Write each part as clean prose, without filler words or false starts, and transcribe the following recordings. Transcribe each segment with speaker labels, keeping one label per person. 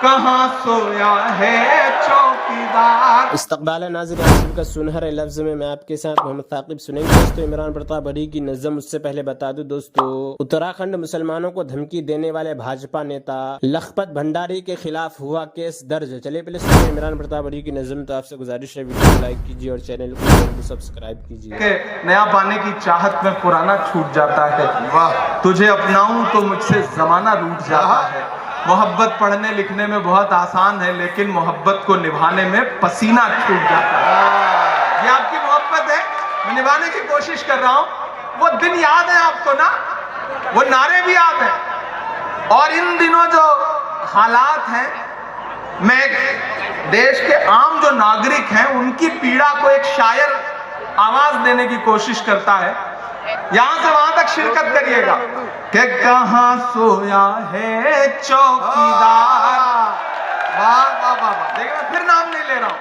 Speaker 1: कहाँ सोया है चौकीदार।
Speaker 2: इस्तकबाल नाज़रीन का सुनहरे लफ्ज़ में मैं आपके साथ मोहम्मद साकिब सुनेंगे। दोस्तों, इमरान प्रताप बड़ी की नज़म। उससे पहले बता दूं दोस्तों, उत्तराखंड मुसलमानों को धमकी देने वाले भाजपा नेता लखपत भंडारी के खिलाफ हुआ केस दर्ज। चलिए पहले सुनिए इमरान प्रताप बड़ी की नज़म। तो आपसे गुजारिश है वीडियो को लाइक कीजिए और चैनल को सब्सक्राइब कीजिए।
Speaker 1: नया पाने की चाहत में पुराना छूट जाता है। वाह, तुझे अपनाऊं तो मुझसे जमाना रूठ जाता है। मोहब्बत पढ़ने लिखने में बहुत आसान है, लेकिन मोहब्बत को निभाने में पसीना छूट जाता है। ये आपकी मोहब्बत है, मैं निभाने की कोशिश कर रहा हूं। वो दिन याद है आपको ना, वो नारे भी याद है। और इन दिनों जो हालात हैं, मैं देश के आम जो नागरिक हैं उनकी पीड़ा को एक शायर आवाज देने की कोशिश करता है। यहां से वहां तक शिरकत करिएगा कि कहां सोया है चौकीदार। वाह वाह वाह वाह। देखिए, मैं फिर नाम नहीं ले रहा हूं,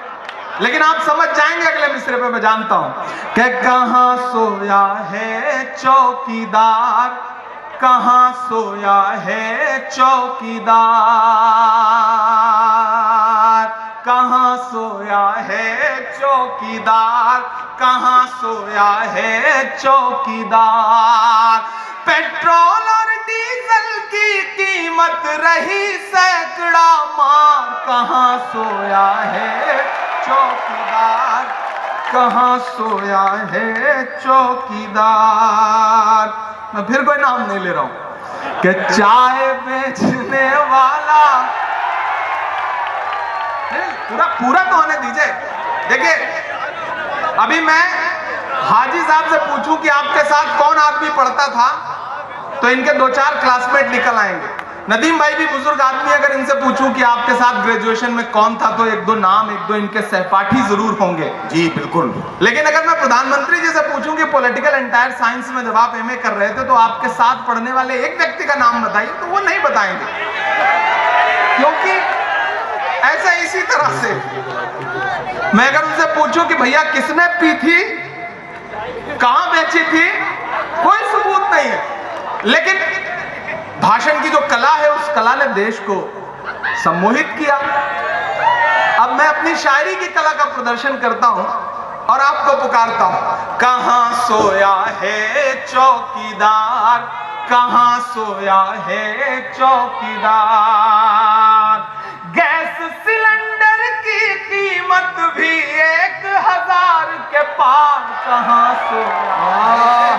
Speaker 1: लेकिन आप समझ जाएंगे अगले मिसरे पे। मैं जानता हूं कि कहां सोया है चौकीदार, कहां सोया है चौकीदार, कहां सोया है चौकीदार, कहां सोया है चौकीदार। पेट्रोल और डीजल की कीमत रही सैकड़ा मार, कहां सोया है चौकीदार, कहां सोया है चौकीदार। मैं फिर कोई नाम नहीं ले रहा हूं कि चाय बेचने वाला, पूरा तो होने दीजिए। देखिए, अभी मैं हाजी साहब से पूछूं कि आपके साथ कौन आदमी पढ़ता था, तो इनके 2-4 क्लासमेट निकल आएंगे। नदीम भाई भी बुजुर्ग आदमी, अगर इनसे पूछूं कि आपके साथ ग्रेजुएशन में कौन था, तो 1-2 नाम, 1-2 इनके सहपाठी जरूर होंगे।
Speaker 3: जी बिल्कुल।
Speaker 1: लेकिन अगर मैं प्रधानमंत्री जी से पूछूं कि पॉलिटिकल एंटायर साइंस में जब आप एमए कर रहे थे, तो आपके साथ पढ़ने वाले एक व्यक्ति का नाम बताइए, तो वो नहीं बताएंगे। क्योंकि ऐसा इसी तरह से मैं अगर उनसे पूछूं कि भैया किसने पी थी, कहां बेची थी, कोई सबूत नहीं है। लेकिन भाषण की जो कला है, उस कला ने देश को सम्मोहित किया। अब मैं अपनी शायरी की कला का प्रदर्शन करता हूं और आपको पुकारता हूं। कहां सोया है चौकीदार, कहां सोया है चौकीदार। गैस सिलेंडर की कीमत भी 1000 के पार, कहां सोया है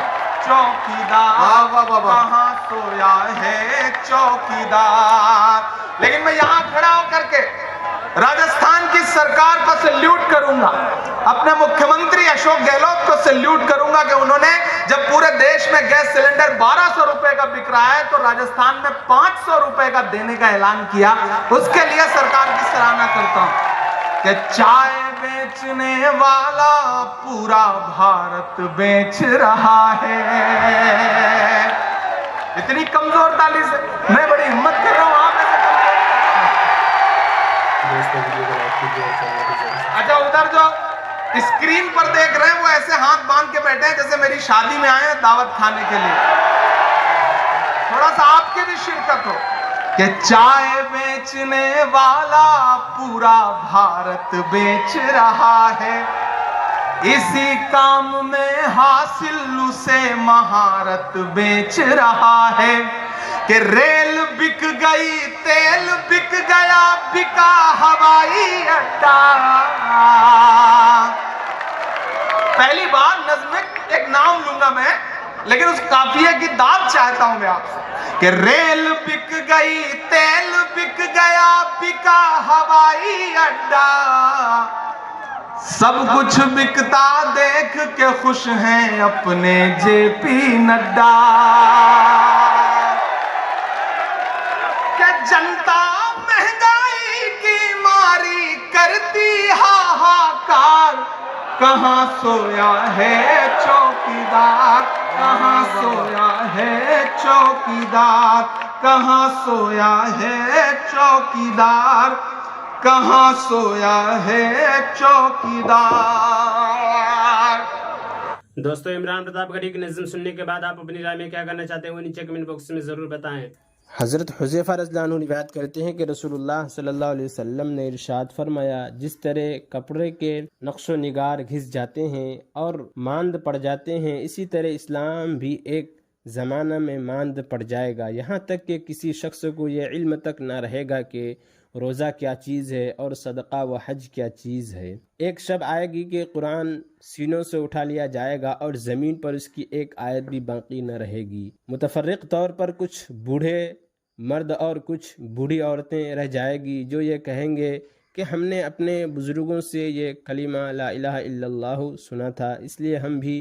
Speaker 1: चौकीदार, कहां सोया है चौकीदार। लेकिन मैं यहां खड़ा होकर के राजस्थान की सरकार को सैल्यूट करूंगा, अपने मुख्यमंत्री अशोक गहलोत को सैल्यूट करूंगा कि उन्होंने जब पूरे देश में गैस सिलेंडर 1200 रुपए का बिक रहा है, तो राजस्थान में 500 रुपए का देने का ऐलान किया। उसके लिए सरकार की सराहना करता हूं कि चाय बेचने वाला पूरा भारत बेच रहा है। इतनी कमजोर ताली से मैं बड़ी हिम्मत कर रहा हूं आप ऐसे। अच्छा, उधर जो स्क्रीन पर देख रहे हैं वो ऐसे हाथ बांध के बैठे हैं जैसे मेरी शादी में आए हैं दावत खाने के लिए। थोड़ा सा आपकी भी शिरकत हो कि चाय बेचने वाला पूरा भारत बेच रहा है। इसी काम में हासिल उसे महारत बेच रहा है कि रेल बिक गई, तेल बिक गया, बिका हवाई अड्डा। पहली बार नज़्म में एक नाम लूंगा मैं, लेकिन उस काफिये की दाद चाहता हूं मैं आपसे कि रेल बिक गई, तेल बिक गया, बिका हवाई अड्डा। सब कुछ बिकता देख के खुश हैं अपने जेपी नड्डा। क्या जनता महंगाई की मारी करती हाहाकार, कहां सोया है चौकीदार, कहां सोया है चौकीदार, कहां सोया है चौकीदार, कहां सोया है चौकीदार।
Speaker 2: दोस्तों, इमरान प्रताप गढ़ी की नज़्म सुनने के बाद आप अपनी राय में क्या करना चाहते हैं वो नीचे कमेंट बॉक्स में जरूर बताएं। हज़रत हुज़ैफ़ा रज़ियल्लाहु अन्हु रिवायत करते हैं कि रसूलुल्लाह सल्लल्लाहु अलैहि वसल्लम ने इरशाद फरमाया, जिस तरह कपड़े के नक्शो निगार घिस जाते हैं और मांद पड़ जाते हैं, इसी तरह इस्लाम भी एक ज़माना में मांद पड़ जाएगा, यहाँ तक कि किसी शख्स को यह इल्म तक ना रहेगा कि रोज़ा क्या चीज़ है और सदका व हज क्या चीज़ है। एक शब आएगी कि कुरान सीनों से उठा लिया जाएगा और ज़मीन पर उसकी एक आयत भी बाकी न रहेगी। मुतफर्रिक तौर पर कुछ बूढ़े मर्द और कुछ बूढ़ी औरतें रह जाएगी जो ये कहेंगे कि हमने अपने बुज़ुर्गों से ये कलीमा ला इलाहा इल्लल्लाह सुना था, इसलिए हम भी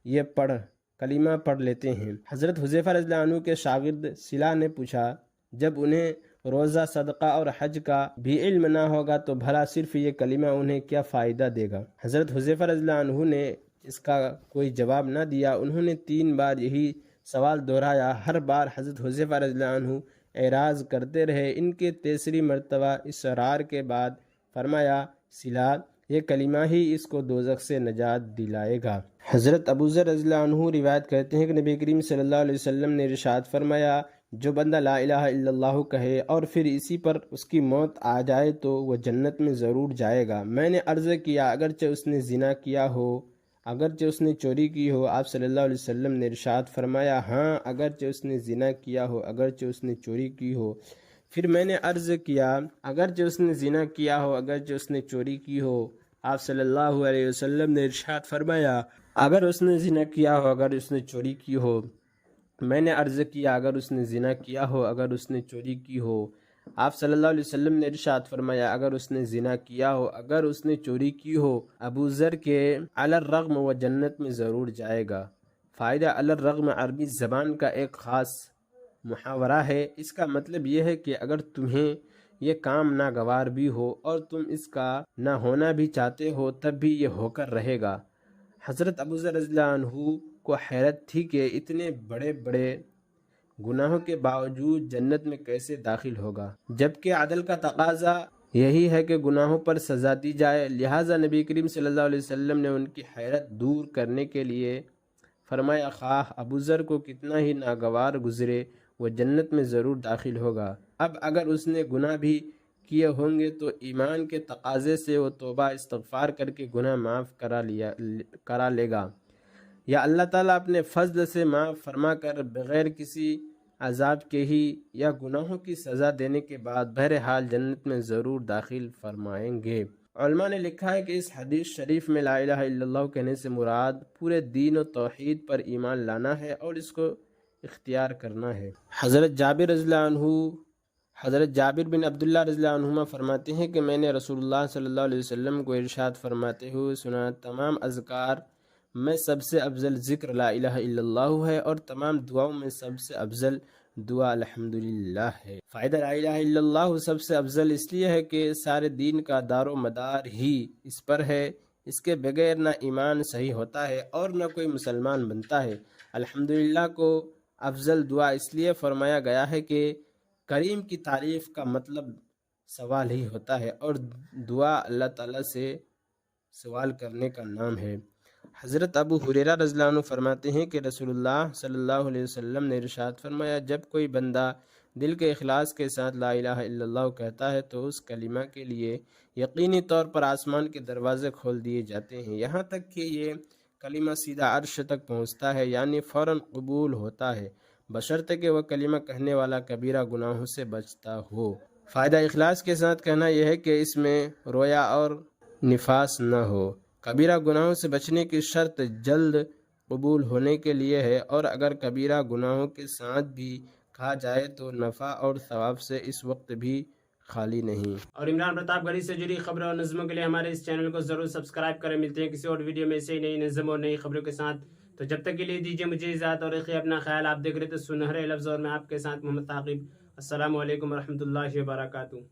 Speaker 2: ये कलीमा पढ़ लेते हैं। हज़रत हुज़ैफ़ा रज़ियल्लाहु अन्हु के शागिर्द सिला ने पूछा, जब उन्हें रोज़ा, सदका और हज का भी इल्म ना होगा तो भला सिर्फ ये कलीमा उन्हें क्या फ़ायदा देगा। हज़रत हुज़ैफ़ा रज़ियल्लाहु अन्हु ने इसका कोई जवाब ना दिया। उन्होंने 3 बार यही सवाल दोहराया। हर बार हज़रत हुज़ैफ़ा रज़ियल्लाहु अन्हु एराज़ करते रहे। इनके तीसरी मरतबा इसरार के बाद फरमाया, सिला, ये कलीमा ही इसको दोज़ख से नजात दिलाएगा। हज़रत अबू ज़र रज़ियल्लाहु अन्हु रिवायत करते हैं कि नबी करीम सल्लल्लाहु अलैहि वसल्लम ने इरशाद फरमाया, जो बंदा ला इलाहा इल्लल्लाह कहे और फिर इसी पर उसकी मौत आ जाए तो वह जन्नत में ज़रूर जाएगा। मैंने अर्ज़ किया, अगरचे उसने ज़िना किया हो, अगरचे उसने चोरी की हो? आप सल्लल्लाहु अलैहि वसल्लम ने इरशाद फरमाया, हाँ, अगरचे उसने ज़िना किया हो, अगरचे उसने चोरी की हो। फिर मैंने अर्ज़ किया, अगरचे उसने ज़िना किया हो, अगरचे उसने चोरी की हो? आप सल्लल्लाहु अलैहि वसल्लम ने इरशाद फरमाया, अगर उसने ज़िना किया हो, अगर उसने चोरी की हो। मैंने अर्ज़ किया, अगर उसने ज़िना किया हो, अगर उसने चोरी की हो? आप सल्लल्लाहु अलैहि वसल्लम ने इरशाद फरमाया, अगर उसने ज़िना किया हो, अगर उसने चोरी की हो। अबू ज़र के अलर रग़्म वह जन्नत में ज़रूर जाएगा। फ़ायदा अलर रग़्म अरबी ज़बान का एक ख़ास मुहावरा है। इसका मतलब यह है कि अगर तुम्हें ये काम नागवार भी हो और तुम इसका ना होना भी चाहते हो, तब भी ये होकर रहेगा। हज़रत अबू ज़र रज़ियल्लाहु अन्हु को हैरत थी कि इतने बड़े बड़े गुनाहों के बावजूद जन्नत में कैसे दाखिल होगा, जबकि अदल का तकाजा यही है कि गुनाहों पर सज़ा दी जाए। लिहाजा नबी करीम सल्लल्लाहु अलैहि वसल्लम ने उनकी हैरत दूर करने के लिए फरमाया, खाह अबू ज़र को कितना ही नागवार गुजरे, वह जन्नत में ज़रूर दाखिल होगा। अब अगर उसने गुनाह भी किए होंगे तो ईमान के तकाजे से वो तौबा इस्तग़फ़ार करके गुनाह माफ़ करा लेगा, या अल्लाह ताला अपने फ़ज़ल से माफ़ फरमा कर बग़ैर किसी अज़ाब के ही या गुनाहों की सज़ा देने के बाद बहरहाल जन्नत में ज़रूर दाखिल फरमाएंगे। उलमा ने लिखा है कि इस हदीस शरीफ में ला इलाहा इल्लल्लाह कहने से मुराद पूरे दीन और तौहीद पर ईमान लाना है और इसको इख्तियार करना है। हज़रत जाबिर बिन अब्दुल्लाह रज़ियल्लाहु अन्हुमा फरमाते हैं कि मैंने रसूलुल्लाह सल्लल्लाहु अलैहि वसल्लम को इरशाद फरमाते हुए सुना, तमाम अज़कार में सबसे अफजल ज़िक्र ला इलाहा इल्लल्लाह है और तमाम दुआओं में सबसे अफजल दुआ अल्हम्दुलिल्लाह है। फ़ायदा ला इलाहा इल्लल्लाह सबसे अफजल इसलिए है कि सारे दीन का दारो मदार ही इस पर है। इसके बगैर ना ईमान सही होता है और ना कोई मुसलमान बनता है। अल्हम्दुलिल्लाह को अफजल दुआ इसलिए फरमाया गया है कि करीम की तारीफ़ का मतलब सवाल ही होता है और दुआ अल्लाह ताला से सवाल करने का नाम है। हज़रत अबू हुरैरा रज़ियल्लाहु अन्हु फरमाते हैं कि रसूलुल्लाह सल्लल्लाहु अलैहि वसल्लम ने इरशाद फरमाया, जब कोई बंदा दिल के इखलास के साथ ला इलाहा इल्लल्लाह कहता है तो उस कलिमा के लिए यकीनी तौर पर आसमान के दरवाज़े खोल दिए जाते हैं, यहाँ तक कि ये कलिमा सीधा अर्श तक पहुँचता है, यानी फ़ौरन कबूल होता है, बशर्ते कि वह कलिमा कहने वाला कबीरा गुनाहों से बचता हो। फ़ायदा इखलास के साथ कहना यह है कि इसमें रोया और निफास न हो। कबीरा गुनाहों से बचने की शर्त जल्द कबूल होने के लिए है और अगर कबीरा गुनाहों के साथ भी कहा जाए तो नफ़ा और सवाब से इस वक्त भी खाली नहीं। और इमरान प्रतापगढ़ी से जुड़ी खबरों और नज़मों के लिए हमारे इस चैनल को ज़रूर सब्सक्राइब करें। मिलते हैं किसी और वीडियो में ऐसे ही नई नज़म और नई खबरों के साथ। तो जब तक के लिए दीजिए मुझे इजाज़त और रखिए अपना ख्याल। आप देख रहे थे सुनहरे लफ्ज़ और मैं आपके साथ मोहम्मद ताक़िब। अस्सलामु अलैकुम व रहमतुल्लाहि व बरकातुहू।